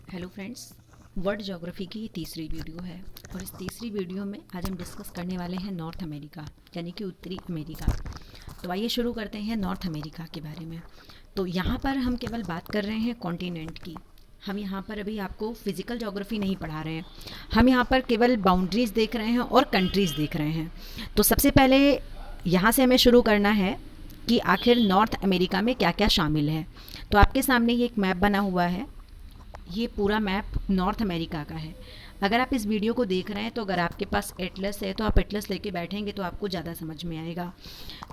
Hello friends, world geography की ये तीसरी वीडियो है और इस तीसरी वीडियो में आज हम डिस्कस करने वाले हैं नॉर्थ अमेरिका यानी कि उत्तरी अमेरिका। तो आइए शुरू करते हैं नॉर्थ अमेरिका के बारे में। तो यहाँ पर हम केवल बात कर रहे हैं कॉन्टिनेंट की। हम यहाँ पर अभी आपको फिजिकल ज्योग्राफी नहीं पढ़ा रहे हैं, हम यहाँ पर केवल बाउंड्रीज देख रहे हैं और कंट्रीज़ देख रहे हैं। तो सबसे पहले यहाँ से हमें शुरू करना है कि आखिर नॉर्थ अमेरिका में क्या क्या शामिल है। तो आपके सामने ये एक मैप बना हुआ है, ये पूरा मैप नॉर्थ अमेरिका का है। अगर आप इस वीडियो को देख रहे हैं तो अगर आपके पास एटलस है तो आप एटलस लेके बैठेंगे तो आपको ज़्यादा समझ में आएगा।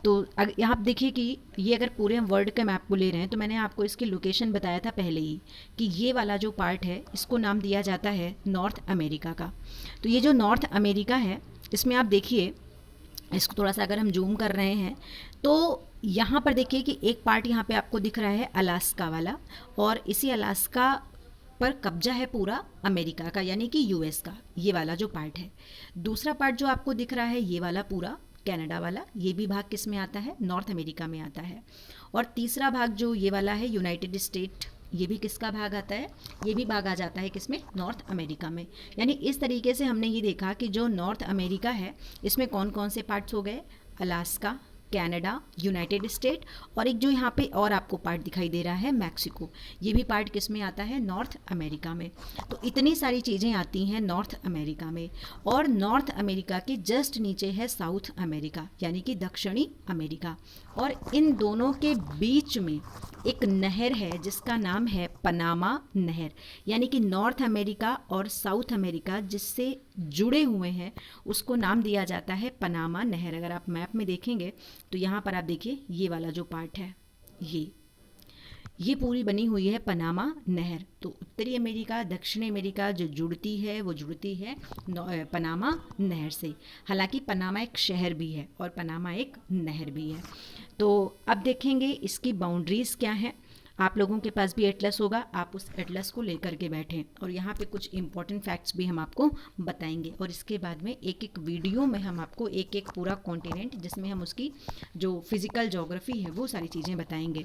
तो यहाँ आप देखिए कि ये अगर पूरे हम वर्ल्ड के मैप को ले रहे हैं तो मैंने आपको इसकी लोकेशन बताया था पहले ही कि ये वाला जो पार्ट है इसको नाम दिया जाता है नॉर्थ अमेरिका का। तो ये जो नॉर्थ अमेरिका है इसमें आप देखिए, इसको थोड़ा सा अगर हम जूम कर रहे हैं तो यहाँ पर देखिए कि एक पार्ट यहाँ पे आपको दिख रहा है अलास्का वाला, और इसी अलास्का पर कब्जा है पूरा अमेरिका का यानी कि यूएस का, ये वाला जो पार्ट है। दूसरा पार्ट जो आपको दिख रहा है ये वाला पूरा कनाडा वाला, ये भी भाग किस में आता है, नॉर्थ अमेरिका में आता है। और तीसरा भाग जो ये वाला है यूनाइटेड स्टेट, ये भी किसका भाग आता है, ये भी भाग आ जाता है किसमें, नॉर्थ अमेरिका में। यानी इस तरीके से हमने ये देखा कि जो नॉर्थ अमेरिका है इसमें कौन कौन से पार्ट्स हो गए, अलास्का, कनाडा, यूनाइटेड स्टेट, और एक जो यहाँ पे और आपको पार्ट दिखाई दे रहा है मैक्सिको, ये भी पार्ट किस में आता है, नॉर्थ अमेरिका में। तो इतनी सारी चीज़ें आती हैं नॉर्थ अमेरिका में। और नॉर्थ अमेरिका के जस्ट नीचे है साउथ अमेरिका यानी कि दक्षिणी अमेरिका, और इन दोनों के बीच में एक नहर है जिसका नाम है पनामा नहर। यानी कि नॉर्थ अमेरिका और साउथ अमेरिका जिससे जुड़े हुए हैं उसको नाम दिया जाता है पनामा नहर। अगर आप मैप में देखेंगे तो यहाँ पर आप देखिए ये वाला जो पार्ट है ये पूरी बनी हुई है पनामा नहर। तो उत्तरी अमेरिका दक्षिणी अमेरिका जो जुड़ती है वो जुड़ती है पनामा नहर से। हालांकि पनामा एक शहर भी है और पनामा एक नहर भी है। तो अब देखेंगे इसकी बाउंड्रीज़ क्या हैं। आप लोगों के पास भी एटलस होगा, आप उस एटलस को लेकर के बैठें और यहाँ पे कुछ इंपॉर्टेंट फैक्ट्स भी हम आपको बताएंगे, और इसके बाद में एक एक वीडियो में हम आपको एक एक पूरा कॉन्टिनेंट जिसमें हम उसकी जो फिज़िकल ज्योग्राफी है वो सारी चीज़ें बताएंगे।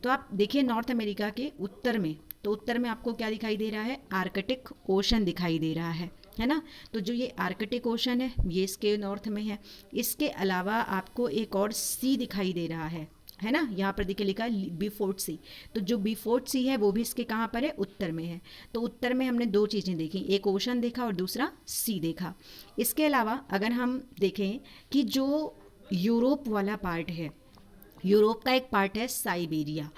तो आप देखिए नॉर्थ अमेरिका के उत्तर में, तो उत्तर में आपको क्या दिखाई दे रहा है, आर्कटिक ओशन दिखाई दे रहा है ना। तो जो ये आर्कटिक ओशन है ये इसके नॉर्थ में है। इसके अलावा आपको एक और सी दिखाई दे रहा है ना, यहाँ पर देखिए लिखा है बीफोर्ट सी। तो जो बीफोर्ट सी है वो भी इसके कहाँ पर है, उत्तर में है। तो उत्तर में हमने दो चीज़ें देखी, एक ओशन देखा और दूसरा सी देखा। इसके अलावा अगर हम देखें कि जो यूरोप वाला पार्ट है, यूरोप का एक पार्ट है साइबेरिया,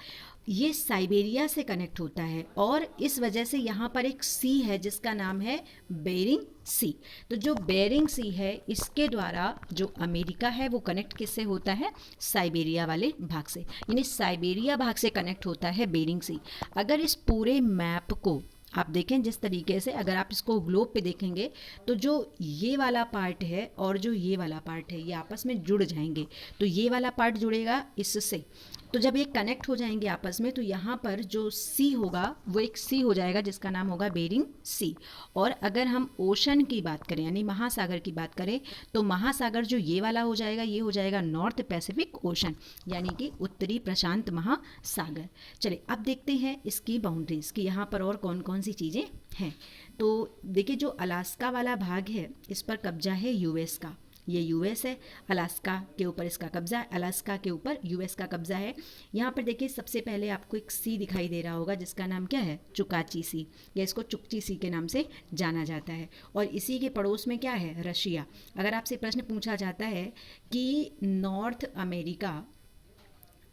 ये साइबेरिया से कनेक्ट होता है और इस वजह से यहाँ पर एक सी है जिसका नाम है बेरिंग सी। तो जो बेरिंग सी है इसके द्वारा जो अमेरिका है वो कनेक्ट किससे होता है, साइबेरिया वाले भाग से, यानी साइबेरिया भाग से कनेक्ट होता है बेरिंग सी। अगर इस पूरे मैप को आप देखें जिस तरीके से, अगर आप इसको ग्लोब पे देखेंगे तो जो ये वाला पार्ट है और जो ये वाला पार्ट है ये आपस में जुड़ जाएंगे। तो ये वाला पार्ट जुड़ेगा इससे, तो जब ये कनेक्ट हो जाएंगे आपस में तो यहाँ पर जो सी होगा वो एक सी हो जाएगा जिसका नाम होगा बेरिंग सी। और अगर हम ओशन की बात करें यानी महासागर की बात करें तो महासागर जो ये वाला हो जाएगा ये हो जाएगा नॉर्थ पैसिफिक ओशन यानी कि उत्तरी प्रशांत महासागर। चलिए अब देखते हैं इसकी बाउंड्रीज कि यहाँ पर और कौन कौन सी चीज़ें हैं। तो देखिए जो अलास्का वाला भाग है इस पर कब्जा है यूएस का, ये यूएस है, अलास्का के ऊपर इसका कब्जा है, अलास्का के ऊपर यूएस का कब्जा है। यहाँ पर देखिए सबसे पहले आपको एक सी दिखाई दे रहा होगा जिसका नाम क्या है, चुकाची सी, या इसको चुकची सी के नाम से जाना जाता है। और इसी के पड़ोस में क्या है, रशिया। अगर आपसे प्रश्न पूछा जाता है कि नॉर्थ अमेरिका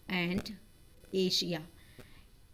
एंड एशिया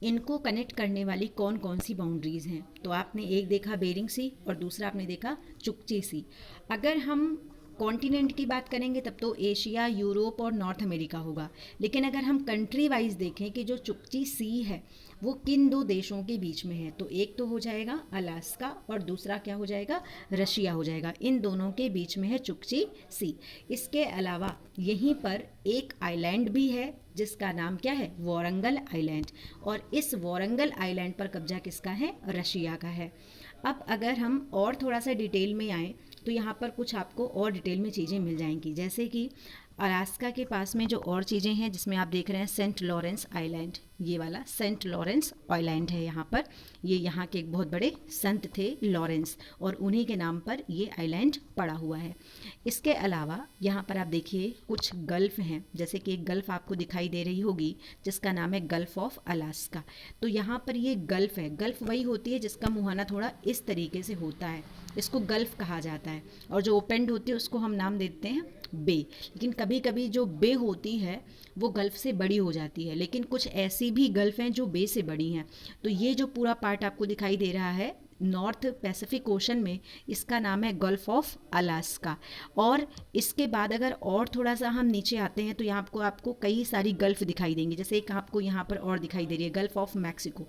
इनको कनेक्ट करने वाली कौन कौन सी बाउंड्रीज़ हैं, तो आपने एक देखा बेरिंग सी और दूसरा आपने देखा चुकची सी। अगर हम कॉन्टिनेंट की बात करेंगे तब तो एशिया, यूरोप और नॉर्थ अमेरिका होगा। लेकिन अगर हम कंट्री वाइज देखें कि जो चुकची सी है वो किन दो देशों के बीच में है, तो एक तो हो जाएगा अलास्का और दूसरा क्या हो जाएगा, रशिया हो जाएगा। इन दोनों के बीच में है चुकची सी। इसके अलावा यहीं पर एक आइलैंड भी है जिसका नाम क्या है, वारंगल आइलैंड, और इस वारंगल आइलैंड पर कब्जा किसका है, रशिया का है। अब अगर हम और थोड़ा सा डिटेल में आएँ तो यहाँ पर कुछ आपको और डिटेल में चीज़ें मिल जाएंगी, जैसे कि अलास्का के पास में जो और चीज़ें हैं जिसमें आप देख रहे हैं सेंट लॉरेंस आइलैंड, ये वाला सेंट लॉरेंस आइलैंड है यहाँ पर। ये यहाँ के एक बहुत बड़े संत थे लॉरेंस, और उन्हीं के नाम पर ये आइलैंड पड़ा हुआ है। इसके अलावा यहाँ पर आप देखिए कुछ गल्फ़ हैं, जैसे कि एक गल्फ़ आपको दिखाई दे रही होगी जिसका नाम है गल्फ़ ऑफ अलास्का। तो यहाँ पर ये गल्फ़ है, गल्फ़ वही होती है जिसका मुहाना थोड़ा इस तरीके से होता है, इसको गल्फ़ कहा जाता है, और जो ओपनड होती है उसको हम नाम देते हैं बे। लेकिन कभी कभी जो बे होती है वो गल्फ़ से बड़ी हो जाती है, लेकिन कुछ ऐसी भी गल्फ़ हैं जो बे से बड़ी हैं। तो ये जो पूरा पार्ट आपको दिखाई दे रहा है नॉर्थ पैसिफिक ओशन में, इसका नाम है गल्फ़ ऑफ अलास्का। और इसके बाद अगर और थोड़ा सा हम नीचे आते हैं तो यहाँ आपको कई सारी गल्फ़ दिखाई देंगी। जैसे एक आपको यहाँ पर और दिखाई दे रही है गल्फ़ ऑफ मैक्सिको,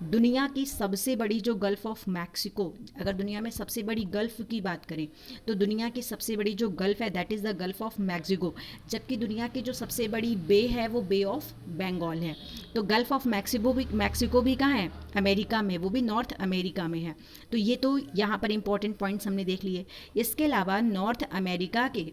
दुनिया की सबसे बड़ी जो गल्फ़ ऑफ मैक्सिको, अगर दुनिया में सबसे बड़ी गल्फ़ की बात करें तो दुनिया की सबसे बड़ी जो गल्फ़ है that is the gulf of Mexico. जबकि दुनिया की जो सबसे बड़ी बे है वो बे ऑफ बंगाल है। तो गल्फ़ ऑफ मैक्सिको भी कहाँ है? अमेरिका में, वो भी नॉर्थ अमेरिका में है। तो ये तो यहाँ पर इंपॉर्टेंट पॉइंट्स हमने देख लिए। इसके अलावा नॉर्थ अमेरिका के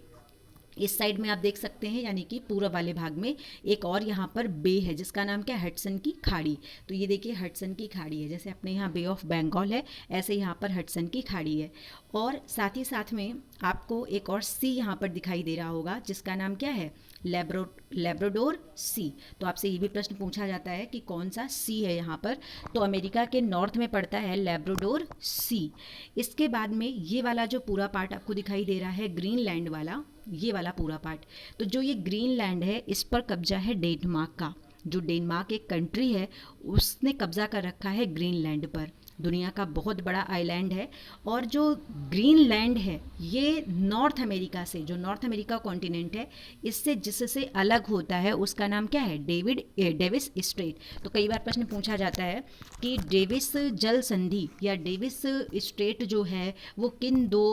इस साइड में आप देख सकते हैं, यानी कि पूर्व वाले भाग में एक और यहाँ पर बे है जिसका नाम क्या है? हडसन की खाड़ी। तो ये देखिए हडसन की खाड़ी है, जैसे अपने यहाँ बे ऑफ बंगाल है ऐसे यहाँ पर हडसन की खाड़ी है। और साथ ही साथ में आपको एक और सी यहाँ पर दिखाई दे रहा होगा जिसका नाम क्या है? लेब्राडोर सी। तो आपसे ये भी प्रश्न पूछा जाता है कि कौन सा सी है यहाँ पर, तो अमेरिका के नॉर्थ में पड़ता है लेब्राडोर सी। इसके बाद में ये वाला जो पूरा पार्ट आपको दिखाई दे रहा है ग्रीनलैंड वाला, ये वाला पूरा पार्ट, तो जो ये ग्रीनलैंड है इस पर कब्जा है डेनमार्क का। जो डेनमार्क एक कंट्री है उसने कब्जा कर रखा है ग्रीनलैंड पर। दुनिया का बहुत बड़ा आइलैंड है। और जो ग्रीनलैंड है ये नॉर्थ अमेरिका से, जो नॉर्थ अमेरिका कॉन्टिनेंट है इससे जिससे अलग होता है उसका नाम क्या है? Davis Strait. तो कई बार प्रश्न पूछा जाता है कि डेविस जल संधि या डेविस स्ट्रेट जो है वो किन दो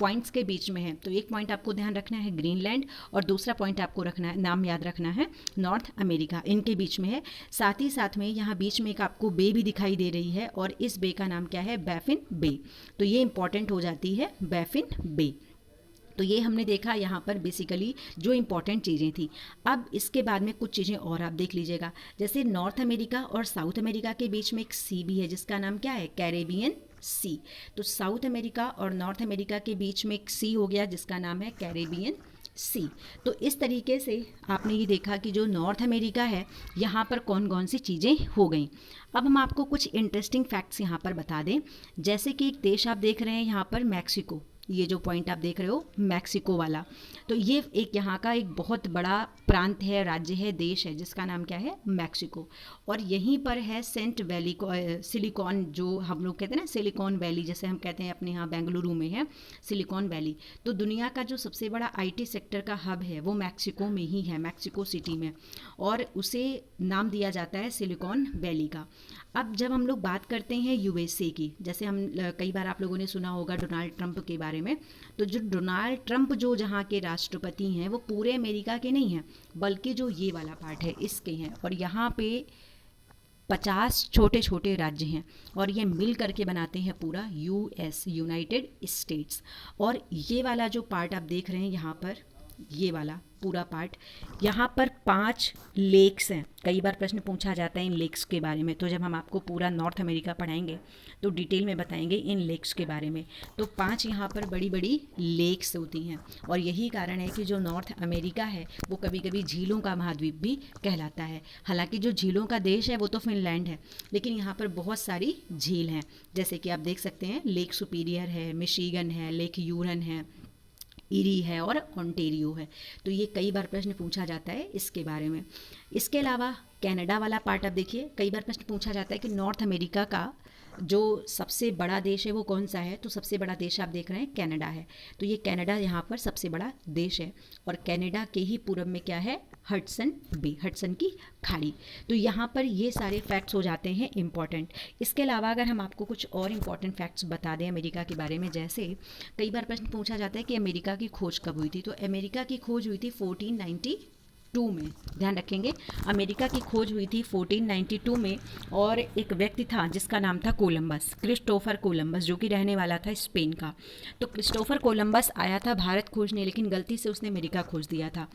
पॉइंट्स के बीच में है? तो एक पॉइंट आपको ध्यान रखना है ग्रीनलैंड, और दूसरा पॉइंट आपको रखना है, नाम याद रखना है, नॉर्थ अमेरिका, इनके बीच में है। साथ ही साथ में यहाँ बीच में एक आपको बे भी दिखाई दे रही है, और इस बे का नाम क्या है? बैफिन बे। तो ये इंपॉर्टेंट हो जाती है बैफिन बे। तो ये हमने देखा यहाँ पर बेसिकली जो इंपॉर्टेंट चीज़ें थी। अब इसके बाद में कुछ चीज़ें और आप देख लीजिएगा, जैसे नॉर्थ अमेरिका और साउथ अमेरिका के बीच में एक सी भी है जिसका नाम क्या है? Caribbean sea. तो साउथ अमेरिका और नॉर्थ अमेरिका के बीच में एक सी हो गया जिसका नाम है कैरेबियन सी। तो इस तरीके से आपने ये देखा कि जो नॉर्थ अमेरिका है यहाँ पर कौन कौन सी चीज़ें हो गई। अब हम आपको कुछ इंटरेस्टिंग फैक्ट्स यहाँ पर बता दें, जैसे कि एक देश आप देख रहे हैं यहाँ पर मैक्सिको, ये जो पॉइंट आप देख रहे हो मैक्सिको वाला, तो ये एक यहाँ का एक बहुत बड़ा प्रांत है, राज्य है, देश है जिसका नाम क्या है? मैक्सिको। और यहीं पर है सेंट वैली को सिलिकॉन, जो हम लोग कहते हैं ना सिलिकॉन वैली, जैसे हम कहते हैं अपने यहाँ बेंगलुरु में है सिलिकॉन वैली। तो दुनिया का जो सबसे बड़ा आईटी सेक्टर का हब है वो मैक्सिको में ही है, मैक्सिको सिटी में, और उसे नाम दिया जाता है सिलिकॉन वैली का। अब जब हम लोग बात करते हैं यूएसए की, जैसे हम कई बार आप लोगों ने सुना होगा डोनाल्ड ट्रंप के बारे में, तो जो डोनाल्ड ट्रंप जो जहाँ के राष्ट्रपति हैं वो पूरे अमेरिका के नहीं हैं, बल्कि जो ये वाला पार्ट है इसके हैं। और यहाँ पे 50 छोटे छोटे राज्य हैं और ये मिल करके बनाते हैं पूरा यूएस, यूनाइटेड स्टेट्स। और ये वाला जो पार्ट आप देख रहे हैं यहाँ पर, ये वाला पूरा पार्ट, यहाँ पर 5 लेक्स हैं। कई बार प्रश्न पूछा जाता है इन लेक्स के बारे में, तो जब हम आपको पूरा नॉर्थ अमेरिका पढ़ाएंगे तो डिटेल में बताएंगे इन लेक्स के बारे में। तो 5 यहाँ पर बड़ी बड़ी लेक्स होती हैं, और यही कारण है कि जो नॉर्थ अमेरिका है वो कभी कभी झीलों का महाद्वीप भी कहलाता है। हालांकि जो झीलों का देश है वो तो फिनलैंड है, लेकिन यहाँ पर बहुत सारी झील हैं, जैसे कि आप देख सकते हैं लेक सुपीरियर है, मिशिगन है, लेक यूरन है, इरी है और ओंटेरियो है। तो ये कई बार प्रश्न पूछा जाता है इसके बारे में। इसके अलावा कनाडा वाला पार्ट आप देखिए, कई बार प्रश्न पूछा जाता है कि नॉर्थ अमेरिका का जो सबसे बड़ा देश है वो कौन सा है, तो सबसे बड़ा देश आप देख रहे हैं कनाडा है। तो ये कनाडा यहाँ पर सबसे बड़ा देश है, और कनाडा के ही पूरब में क्या है? हडसन बे, हडसन की खाड़ी। तो यहाँ पर ये सारे फैक्ट्स हो जाते हैं इम्पॉर्टेंट। इसके अलावा अगर हम आपको कुछ और इम्पॉर्टेंट फैक्ट्स बता दें अमेरिका के बारे में, जैसे कई बार प्रश्न पूछा जाता है कि अमेरिका की खोज कब हुई थी, तो अमेरिका की खोज हुई थी 1492 1492 में, ध्यान रखेंगे, अमेरिका की खोज हुई थी 1492 में। और एक व्यक्ति था जिसका नाम था कोलंबस, क्रिस्टोफर कोलंबस, जो कि रहने वाला था स्पेन का। तो क्रिस्टोफर कोलंबस आया था भारत खोजने, लेकिन गलती से उसने अमेरिका खोज दिया था।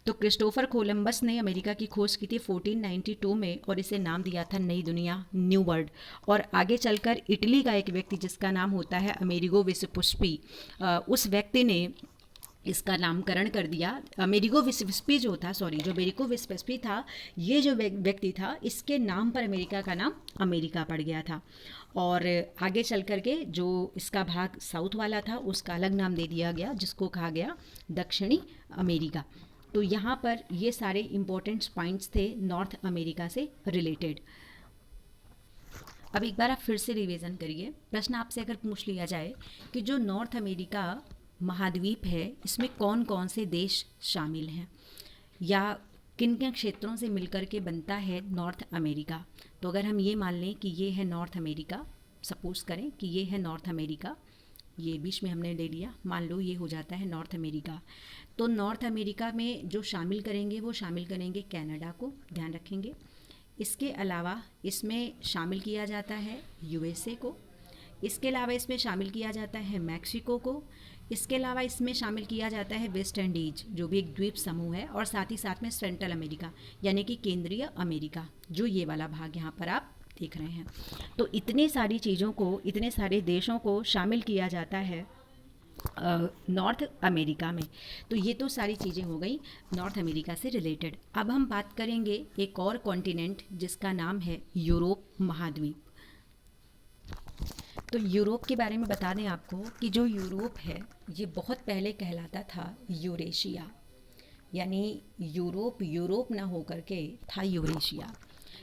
तो क्रिस्टोफर कोलंबस ने अमेरिका की खोज की थी 1492 में और इसे नाम दिया था नई दुनिया, न्यू वर्ल्ड। और आगे चलकर इटली का एक व्यक्ति जिसका नाम होता है अमेरिगो वेस्पुस्सी, उस व्यक्ति ने इसका नामकरण कर दिया। अमेरिगो वेस्पुस्सी जो था, सॉरी, जो अमेरिगो वेस्पुस्सी था, ये जो व्यक्ति था, इसके नाम पर अमेरिका का नाम अमेरिका पड़ गया था। और आगे चल कर के जो इसका भाग साउथ वाला था उसका अलग नाम दे दिया गया, जिसको कहा गया दक्षिणी अमेरिका। तो यहाँ पर ये सारे इम्पोर्टेंट पॉइंट्स थे नॉर्थ अमेरिका से रिलेटेड। अब एक बार आप फिर से रिवीजन करिए। प्रश्न आपसे अगर पूछ लिया जाए कि जो नॉर्थ अमेरिका महाद्वीप है, इसमें कौन कौन से देश शामिल हैं या किन किन क्षेत्रों से मिलकर के बनता है नॉर्थ अमेरिका, तो अगर हम ये मान लें कि ये है नॉर्थ अमेरिका, सपोज करें कि ये है नॉर्थ अमेरिका, ये बीच में हमने ले लिया, मान लो ये हो जाता है नॉर्थ अमेरिका। तो नॉर्थ अमेरिका में जो शामिल करेंगे वो शामिल करेंगे कनाडा को, ध्यान रखेंगे। इसके अलावा इसमें शामिल किया जाता है यूएसए को, इसके अलावा इसमें शामिल किया जाता है मैक्सिको को, इसके अलावा इसमें शामिल किया जाता है वेस्ट इंडीज जो भी एक द्वीप समूह है, और साथ ही साथ में सेंट्रल अमेरिका यानी कि केंद्रीय अमेरिका, जो ये वाला भाग यहाँ पर आप देख रहे हैं। तो इतनी सारी चीज़ों को, इतने सारे देशों को शामिल किया जाता है नॉर्थ अमेरिका में। तो ये तो सारी चीज़ें हो गई नॉर्थ अमेरिका से रिलेटेड। अब हम बात करेंगे एक और कॉन्टिनेंट जिसका नाम है यूरोप महाद्वीप। तो यूरोप के बारे में बता दें आपको कि जो यूरोप है ये बहुत पहले कहलाता था यूरेशिया, यानी यूरोप ना हो करके था यूरेशिया।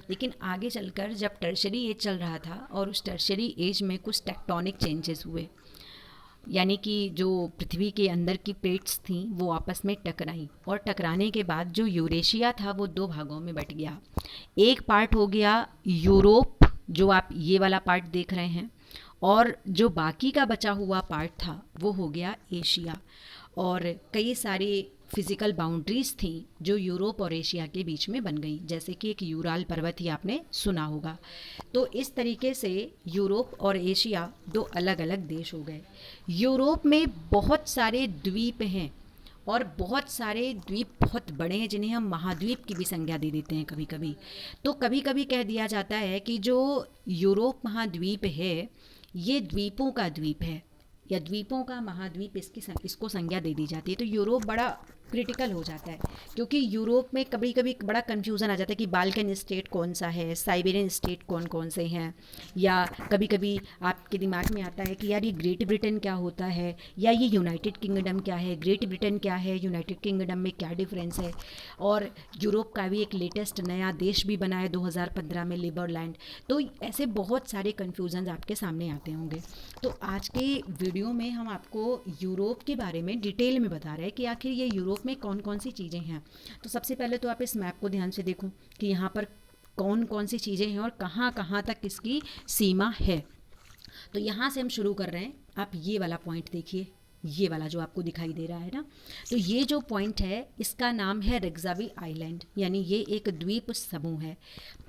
लेकिन आगे चलकर जब टर्शरी एज चल रहा था और उस टर्शरी एज में कुछ टेक्टोनिक चेंजेस हुए, यानी कि जो पृथ्वी के अंदर की प्लेट्स थीं वो आपस में टकराईं, और टकराने के बाद जो यूरेशिया था वो दो भागों में बट गया। एक पार्ट हो गया यूरोप, जो आप ये वाला पार्ट देख रहे हैं, और जो बाकी का बचा हुआ पार्ट था वो हो गया एशिया। और कई सारी फिज़िकल बाउंड्रीज़ थी जो यूरोप और एशिया के बीच में बन गई, जैसे कि एक यूराल पर्वत ही आपने सुना होगा। तो इस तरीके से यूरोप और एशिया दो अलग अलग देश हो गए। यूरोप में बहुत सारे द्वीप हैं और बहुत सारे द्वीप बहुत बड़े हैं जिन्हें हम महाद्वीप की भी संज्ञा दे देते हैं कभी कभी। तो कभी कभी कह दिया जाता है कि जो यूरोप महाद्वीप है ये द्वीपों का द्वीप है या द्वीपों का महाद्वीप, इसको संज्ञा दे दी जाती है। तो यूरोप बड़ा क्रिटिकल हो जाता है क्योंकि यूरोप में कभी कभी बड़ा कन्फ्यूज़न आ जाता है कि बाल्कन स्टेट कौन सा है, साइबेरियन स्टेट कौन कौन से हैं, या कभी कभी आपके दिमाग में आता है कि यार ये ग्रेट ब्रिटेन क्या होता है या ये यूनाइटेड किंगडम क्या है, ग्रेट ब्रिटेन क्या है, यूनाइटेड किंगडम में क्या डिफरेंस है। और यूरोप का भी एक लेटेस्ट नया देश भी बना है 2015 में, लिबरलैंड। तो ऐसे बहुत सारे कन्फ्यूज़न आपके सामने आते होंगे। तो आज के वीडियो में हम आपको यूरोप के बारे में डिटेल में बता रहे हैं कि आखिर ये यूरोप में कौन कौन सी चीज़ें हैं। तो सबसे पहले तो आप इस मैप को ध्यान से देखो कि यहाँ पर कौन कौन सी चीज़ें हैं और कहाँ कहाँ तक इसकी सीमा है। तो यहाँ से हम शुरू कर रहे हैं। आप ये वाला पॉइंट देखिए, ये वाला जो आपको दिखाई दे रहा है ना, तो ये जो पॉइंट है इसका नाम है रेक्सावी आइलैंड, यानी ये एक द्वीप समूह है।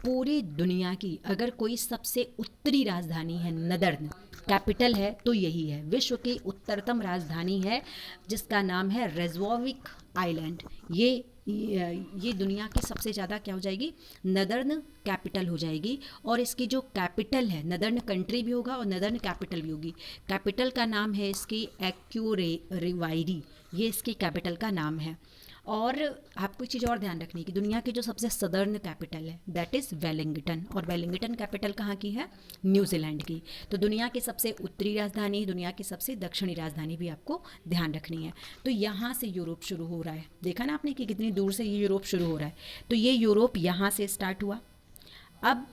पूरी दुनिया की अगर कोई सबसे उत्तरी राजधानी है, नदर्न कैपिटल है, तो यही है। विश्व की उत्तरतम राजधानी है जिसका नाम है रेज़वाविक आइलैंड। ये दुनिया की सबसे ज़्यादा क्या हो जाएगी, नदर्न कैपिटल हो जाएगी। और इसकी जो कैपिटल है, नदर्न कंट्री भी होगा और नदर्न कैपिटल भी होगी। कैपिटल का नाम है इसकी एक्यूरेरिवायरी, ये इसकी कैपिटल का नाम है। और आपको एक चीज़ और ध्यान रखनी है कि दुनिया की जो सबसे सदर्न कैपिटल है दैट इज़ वेलिंगटन, और वेलिंगटन कैपिटल कहाँ की है, न्यूजीलैंड की। तो दुनिया की सबसे उत्तरी राजधानी, दुनिया की सबसे दक्षिणी राजधानी भी आपको ध्यान रखनी है। तो यहाँ से यूरोप शुरू हो रहा है, देखा ना आपने कि कितनी दूर से ये यूरोप शुरू हो रहा है। तो ये यूरोप यहाँ से स्टार्ट हुआ। अब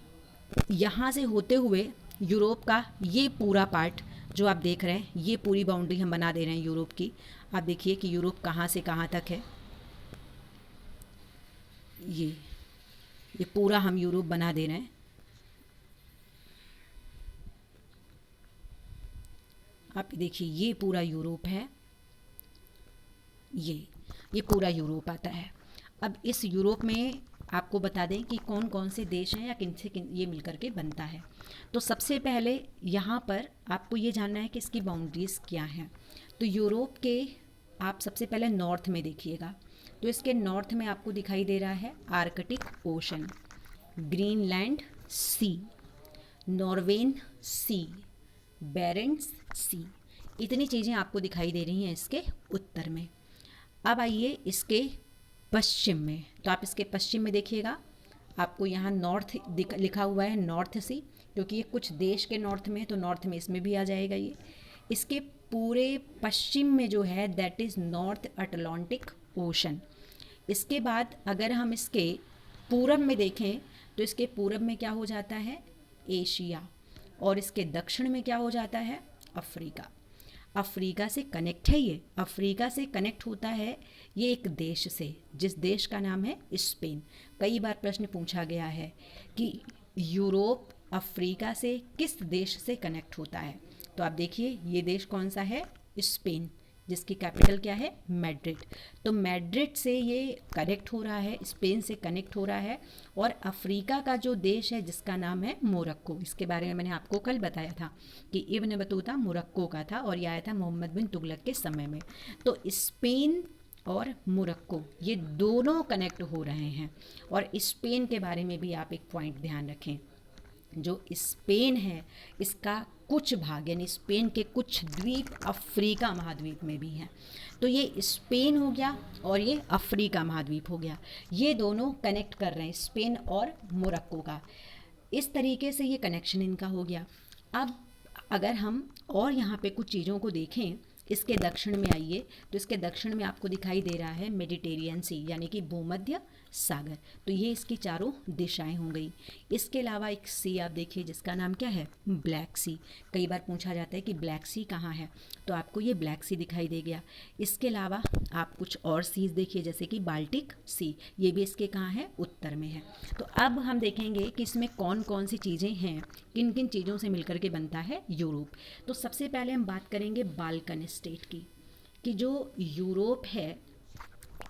यहाँ से होते हुए यूरोप का ये पूरा पार्ट जो आप देख रहे हैं, ये पूरी बाउंड्री हम बना दे रहे हैं यूरोप की। आप देखिए कि यूरोप कहाँ से कहाँ तक है, ये पूरा हम यूरोप बना दे रहे हैं। आप देखिए ये पूरा यूरोप है, ये पूरा यूरोप आता है। अब इस यूरोप में आपको बता दें कि कौन कौन से देश हैं या किन से किन ये मिलकर के बनता है। तो सबसे पहले यहाँ पर आपको ये जानना है कि इसकी बाउंड्रीज़ क्या हैं। तो यूरोप के आप सबसे पहले नॉर्थ में देखिएगा, तो इसके नॉर्थ में आपको दिखाई दे रहा है आर्कटिक ओशन, ग्रीनलैंड सी, नॉर्वेन सी, बेरेंट्स सी, इतनी चीज़ें आपको दिखाई दे रही हैं इसके उत्तर में। अब आइए इसके पश्चिम में, तो आप इसके पश्चिम में देखिएगा, आपको यहाँ नॉर्थ लिखा हुआ है, नॉर्थ सी, क्योंकि ये कुछ देश के नॉर्थ में, तो नॉर्थ में इसमें भी आ जाएगा ये। इसके पूरे पश्चिम में जो है that is north Atlantic ocean. इसके बाद अगर हम इसके पूरब में देखें तो इसके पूरब में क्या हो जाता है, एशिया, और इसके दक्षिण में क्या हो जाता है, अफ्रीका। अफ्रीका से कनेक्ट है ये, अफ्रीका से कनेक्ट होता है ये एक देश से, जिस देश का नाम है स्पेन। कई बार प्रश्न पूछा गया है कि यूरोप अफ्रीका से किस देश से कनेक्ट होता है, तो आप देखिए ये देश कौन सा है, स्पेन, जिसकी कैपिटल क्या है, मैड्रिड। तो मैड्रिड से ये कनेक्ट हो रहा है, स्पेन से कनेक्ट हो रहा है। और अफ्रीका का जो देश है जिसका नाम है मोरक्को, इसके बारे में मैंने आपको कल बताया था कि इब्न बतूता मोरक्को का था और यह आया था मोहम्मद बिन तुगलक के समय में। तो स्पेन और मोरक्को ये दोनों कनेक्ट हो रहे हैं। और स्पेन के बारे में भी आप एक पॉइंट ध्यान रखें, जो स्पेन है इसका कुछ भाग यानी स्पेन के कुछ द्वीप अफ्रीका महाद्वीप में भी हैं। तो ये स्पेन हो गया और ये अफ्रीका महाद्वीप हो गया, ये दोनों कनेक्ट कर रहे हैं स्पेन और मोरक्को का। इस तरीके से ये कनेक्शन इनका हो गया। अब अगर हम और यहाँ पे कुछ चीज़ों को देखें, इसके दक्षिण में आइए, तो इसके दक्षिण में आपको दिखाई दे रहा है मेडिटेरियन सी यानी कि भूमध्य सागर। तो ये इसकी चारों दिशाएं हो गई। इसके अलावा एक सी आप देखिए जिसका नाम क्या है, ब्लैक सी। कई बार पूछा जाता है कि ब्लैक सी कहाँ है, तो आपको ये ब्लैक सी दिखाई दे गया। इसके अलावा आप कुछ और सीज देखिए जैसे कि बाल्टिक सी, ये भी इसके कहाँ है, उत्तर में है। तो अब हम देखेंगे कि इसमें कौन कौन सी चीज़ें हैं, किन किन चीज़ों से मिलकर के बनता है यूरोप। तो सबसे पहले हम बात करेंगे बाल्कन स्टेट की, कि जो यूरोप है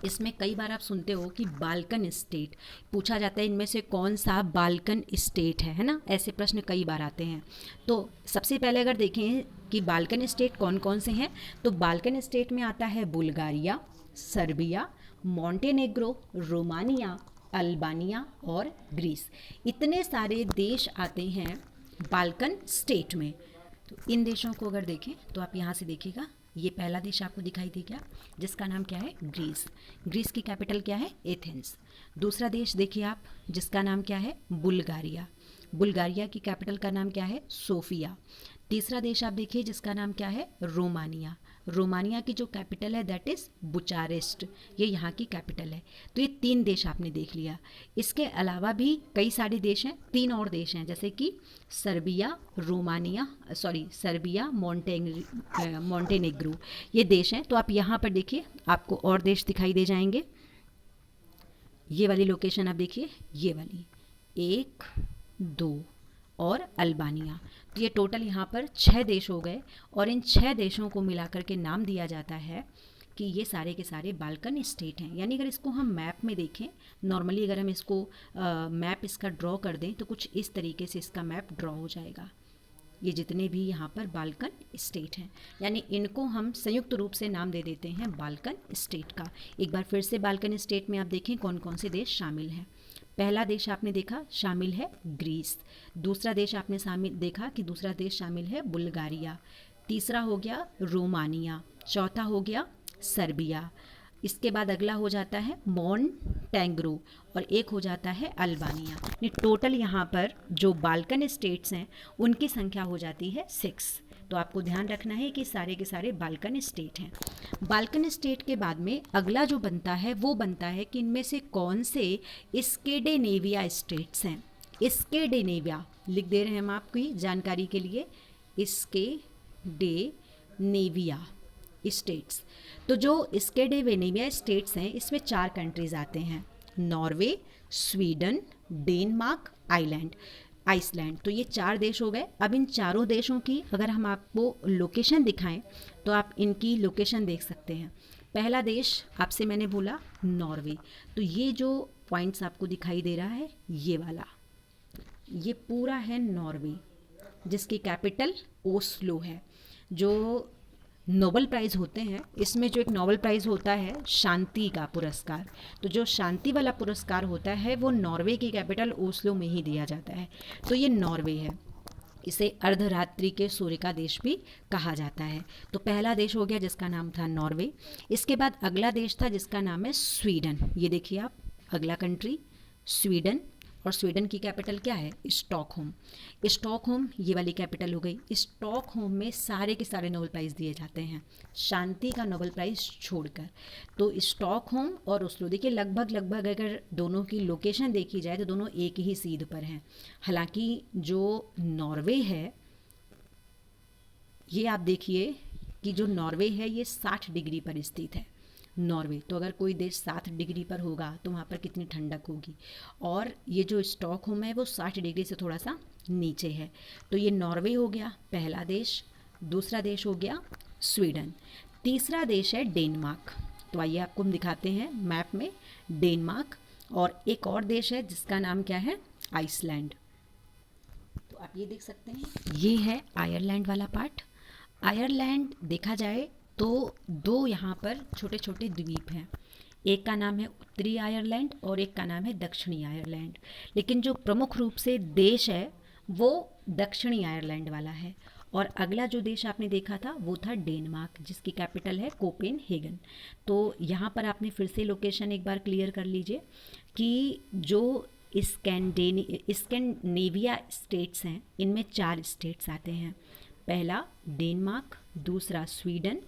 इसमें कई बार आप सुनते हो कि बाल्कन स्टेट पूछा जाता है, इनमें से कौन सा बाल्कन स्टेट है ना, ऐसे प्रश्न कई बार आते हैं। तो सबसे पहले अगर देखें कि बाल्कन स्टेट कौन कौन से हैं, तो बाल्कन स्टेट में आता है Bulgaria, Serbia, Montenegro, Romania, Albania और ग्रीस। इतने सारे देश आते हैं बाल्कन स्टेट में। तो इन देशों को अगर देखें तो आप यहाँ से देखिएगा, ये पहला देश आपको दिखाई देगा जिसका नाम क्या है, ग्रीस। ग्रीस की कैपिटल क्या है, एथेंस। दूसरा देश देखिए आप जिसका नाम क्या है, बुल्गारिया। बुल्गारिया की कैपिटल का नाम क्या है, सोफिया। तीसरा देश आप देखिए जिसका नाम क्या है, रोमानिया। रोमानिया की जो कैपिटल है दैट इज़ बुचारेस्ट, ये यहाँ की कैपिटल है। तो ये 3 देश आपने देख लिया। इसके अलावा भी कई सारे देश हैं, 3 और देश हैं जैसे कि सर्बिया, सर्बिया, मॉन्टेनेग्रो, ये देश हैं। तो आप यहाँ पर देखिए आपको और देश दिखाई दे जाएंगे। ये वाली लोकेशन आप देखिए, ये वाली 1, 2 और अल्बानिया। तो ये टोटल यहाँ पर 6 देश हो गए और इन 6 देशों को मिलाकर के नाम दिया जाता है कि ये सारे के सारे बाल्कन स्टेट हैं। यानी अगर इसको हम मैप में देखें, नॉर्मली अगर हम इसको मैप इसका ड्रॉ कर दें तो कुछ इस तरीके से इसका मैप ड्रॉ हो जाएगा। ये जितने भी यहाँ पर बाल्कन स्टेट हैं, यानी इनको हम संयुक्त रूप से नाम दे देते हैं बाल्कन स्टेट का। एक बार फिर से बाल्कन स्टेट में आप देखें कौन कौन से देश शामिल हैं। पहला देश आपने देखा शामिल है ग्रीस। दूसरा देश आपने देखा कि दूसरा देश शामिल है बुल्गारिया। तीसरा हो गया रोमानिया। चौथा हो गया सर्बिया। इसके बाद अगला हो जाता है मॉन्टेनेग्रो और एक हो जाता है अल्बानिया। ये टोटल यहाँ पर जो बाल्कन स्टेट्स हैं उनकी संख्या हो जाती है 6। तो आपको ध्यान रखना है कि सारे के सारे बाल्कन स्टेट हैं। बाल्कन स्टेट के बाद में अगला जो बनता है वो बनता है कि इनमें से कौन से स्कैंडिनेविया स्टेट्स हैं। स्कैंडिनेविया लिख दे रहे हैं हम आपकी जानकारी के लिए, स्कैंडिनेविया स्टेट्स। तो जो स्कैंडिनेविया स्टेट्स हैं इसमें 4 कंट्रीज़ आते हैं, नॉर्वे, स्वीडन, डेनमार्क, आइसलैंड। तो ये 4 देश हो गए। अब इन चारों देशों की अगर हम आपको लोकेशन दिखाएं तो आप इनकी लोकेशन देख सकते हैं। पहला देश आपसे मैंने बोला नॉर्वे। तो ये जो पॉइंट्स आपको दिखाई दे रहा है ये वाला, ये पूरा है नॉर्वे, जिसकी कैपिटल ओस्लो है। जो नोबेल प्राइज़ होते हैं, इसमें जो एक नोबेल प्राइज़ होता है शांति का पुरस्कार, तो जो शांति वाला पुरस्कार होता है वो नॉर्वे की कैपिटल ओस्लो में ही दिया जाता है। तो ये नॉर्वे है। इसे अर्धरात्रि के सूर्य का देश भी कहा जाता है। तो पहला देश हो गया जिसका नाम था नॉर्वे। इसके बाद अगला देश था जिसका नाम है स्वीडन। ये देखिए आप, अगला कंट्री स्वीडन, और स्वीडन की कैपिटल क्या है? स्टॉकहोम। स्टॉकहोम ये वाली कैपिटल हो गई। स्टॉकहोम में सारे के सारे नोबेल प्राइज़ दिए जाते हैं, शांति का नोबेल प्राइज़ छोड़कर। तो स्टॉकहोम और ओस्लो, देखिए लगभग अगर दोनों की लोकेशन देखी जाए तो दोनों एक ही सीध पर हैं। हालांकि जो नॉर्वे है, ये आप देखिए कि जो नॉर्वे है ये 60 डिग्री पर स्थित है। नॉर्वे, तो अगर कोई देश 7 डिग्री पर होगा तो वहाँ पर कितनी ठंडक होगी। और ये जो स्टॉकहोम है वो 60 डिग्री से थोड़ा सा नीचे है। तो ये नॉर्वे हो गया पहला देश। दूसरा देश हो गया स्वीडन। तीसरा देश है डेनमार्क। तो आइए आपको हम दिखाते हैं मैप में डेनमार्क। और एक और देश है जिसका नाम क्या है? आइसलैंड। तो आप ये देख सकते हैं, ये है आयरलैंड वाला पार्ट। आयरलैंड देखा जाए तो दो यहाँ पर छोटे छोटे द्वीप हैं। एक का नाम है उत्तरी आयरलैंड और एक का नाम है दक्षिणी आयरलैंड। लेकिन जो प्रमुख रूप से देश है वो दक्षिणी आयरलैंड वाला है। और अगला जो देश आपने देखा था वो था डेनमार्क, जिसकी कैपिटल है कोपेनहेगन। तो यहाँ पर आपने फिर से लोकेशन एक बार क्लियर कर लीजिए कि जो स्कैंडिनेविया स्टेट्स हैं, इनमें 4 स्टेट्स आते हैं। पहला डेनमार्क, दूसरा स्वीडन,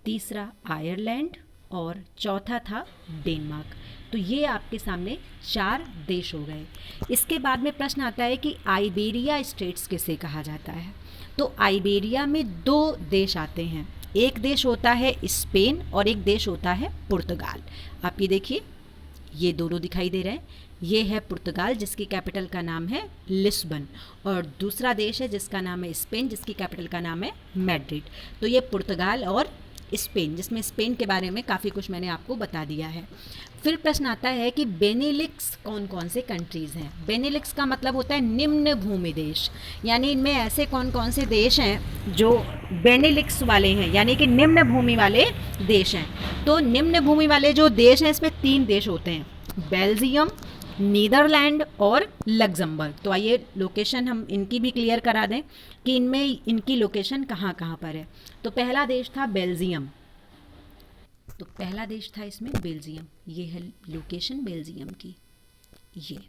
तीसरा आयरलैंड और चौथा था डेनमार्क। तो ये आपके सामने 4 देश हो गए। इसके बाद में प्रश्न आता है कि आइबेरिया स्टेट्स किसे कहा जाता है। तो आइबेरिया में 2 देश आते हैं। एक देश होता है स्पेन और एक देश होता है पुर्तगाल। आप ये देखिए, ये दोनों दिखाई दे रहे हैं। ये है पुर्तगाल जिसकी कैपिटल का नाम है लिस्बन, और दूसरा देश है जिसका नाम है स्पेन, जिसकी कैपिटल का नाम है मैड्रिड। तो ये पुर्तगाल और स्पेन, जिसमें स्पेन के बारे में काफ़ी कुछ मैंने आपको बता दिया है। फिर प्रश्न आता है कि बेनिलिक्स कौन कौन से कंट्रीज़ हैं। बेनिलिक्स का मतलब होता है निम्न भूमि देश, यानी इनमें ऐसे कौन कौन से देश हैं जो बेनिलिक्स वाले हैं, यानी कि निम्न भूमि वाले देश हैं। तो निम्न भूमि वाले जो देश हैं इसमें 3 देश होते हैं, बेल्जियम, नीदरलैंड और लग्जमबर्ग। तो आइए लोकेशन हम इनकी भी क्लियर करा दें कि इनमें इनकी लोकेशन कहाँ कहाँ पर है। तो पहला देश था बेल्जियम। तो पहला देश था इसमें बेल्जियम, ये है लोकेशन बेल्जियम की। ये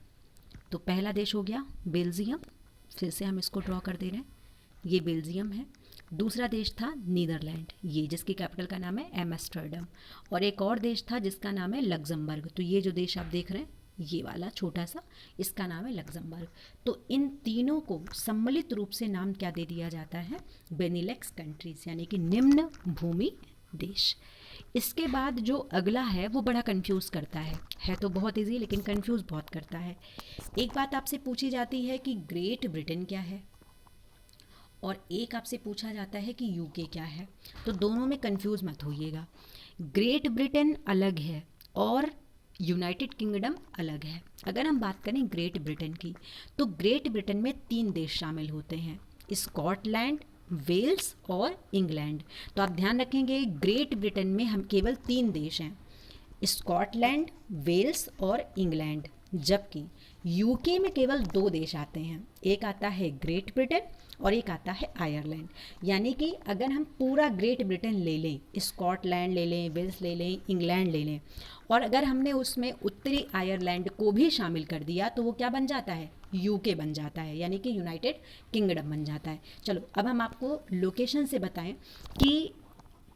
तो पहला देश हो गया बेल्जियम। फिर से हम इसको ड्रॉ कर दे रहे हैं, ये बेल्जियम है। दूसरा देश था नीदरलैंड, ये जिसकी कैपिटल का नाम है एम्स्टर्डम। और एक और देश था जिसका नाम है लग्जमबर्ग। तो ये जो देश आप देख रहे हैं ये वाला छोटा सा, इसका नाम है लग्जमबर्ग। तो इन तीनों को सम्मिलित रूप से नाम क्या दे दिया जाता है? बेनिलक्स कंट्रीज, यानी कि निम्न भूमि देश। इसके बाद जो अगला है वो बड़ा कंफ्यूज करता है तो बहुत इजी लेकिन कंफ्यूज बहुत करता है। एक बात आपसे पूछी जाती है कि ग्रेट ब्रिटेन क्या है, और एक आपसे पूछा जाता है कि यूके क्या है। तो दोनों में कंफ्यूज मत होइएगा। ग्रेट ब्रिटेन अलग है और यूनाइटेड किंगडम अलग है। अगर हम बात करें ग्रेट ब्रिटेन की, तो ग्रेट ब्रिटेन में 3 देश शामिल होते हैं, स्कॉटलैंड, वेल्स और इंग्लैंड। तो आप ध्यान रखेंगे ग्रेट ब्रिटेन में हम केवल 3 देश हैं, स्कॉटलैंड, वेल्स और इंग्लैंड। जबकि यूके में केवल 2 देश आते हैं, एक आता है ग्रेट ब्रिटेन और एक आता है आयरलैंड। यानी कि अगर हम पूरा ग्रेट ब्रिटेन ले लें, स्कॉटलैंड ले लें, वेल्स ले लें, इंग्लैंड ले लें, और अगर हमने उसमें उत्तरी आयरलैंड को भी शामिल कर दिया तो वो क्या बन जाता है? यूके बन जाता है, यानी कि यूनाइटेड किंगडम बन जाता है। चलो अब हम आपको लोकेशन से बताएं कि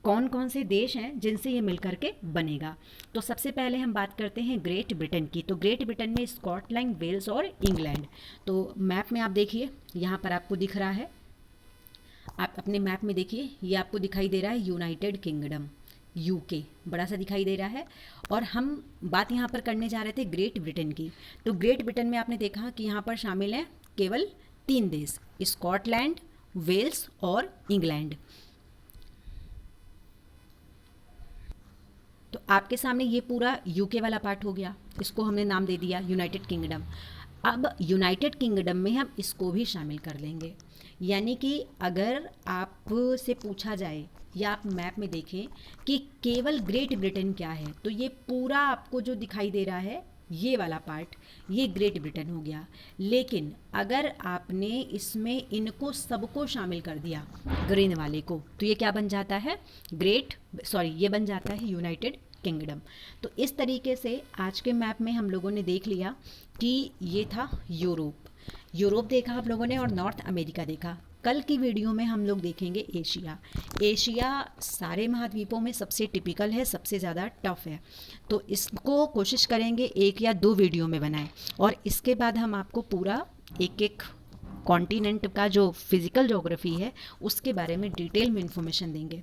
कौन कौन से देश हैं जिनसे ये मिलकर के बनेगा। तो सबसे पहले हम बात करते हैं ग्रेट ब्रिटेन की। तो ग्रेट ब्रिटेन में स्कॉटलैंड, वेल्स और इंग्लैंड। तो मैप में आप देखिए, यहाँ पर आपको दिख रहा है, आप अपने मैप में देखिए, ये आपको दिखाई दे रहा है यूनाइटेड किंगडम, यूके बड़ा सा दिखाई दे रहा है। और हम बात यहाँ पर करने जा रहे थे ग्रेट ब्रिटेन की। तो ग्रेट ब्रिटेन में आपने देखा कि यहाँ पर शामिल हैं केवल 3 देश, स्कॉटलैंड, वेल्स और इंग्लैंड। तो आपके सामने ये पूरा यूके वाला पार्ट हो गया, इसको हमने नाम दे दिया यूनाइटेड किंगडम। अब यूनाइटेड किंगडम में हम इसको भी शामिल कर लेंगे। यानी कि अगर आपसे पूछा जाए या आप मैप में देखें कि केवल ग्रेट ब्रिटेन क्या है, तो ये पूरा आपको जो दिखाई दे रहा है ये वाला पार्ट, ये ग्रेट ब्रिटेन हो गया। लेकिन अगर आपने इसमें इनको सबको शामिल कर दिया, ग्रीन वाले को, तो ये क्या बन जाता है, ये बन जाता है यूनाइटेड किंगडम। तो इस तरीके से आज के मैप में हम लोगों ने देख लिया कि ये था यूरोप देखा आप लोगों ने और नॉर्थ अमेरिका देखा। कल की वीडियो में हम लोग देखेंगे एशिया सारे महाद्वीपों में सबसे टिपिकल है, सबसे ज़्यादा टफ है। तो इसको कोशिश करेंगे 1 या 2 वीडियो में बनाएं, और इसके बाद हम आपको पूरा एक कॉन्टिनेंट का जो फिज़िकल ज्योग्राफी है उसके बारे में डिटेल में इंफॉर्मेशन देंगे।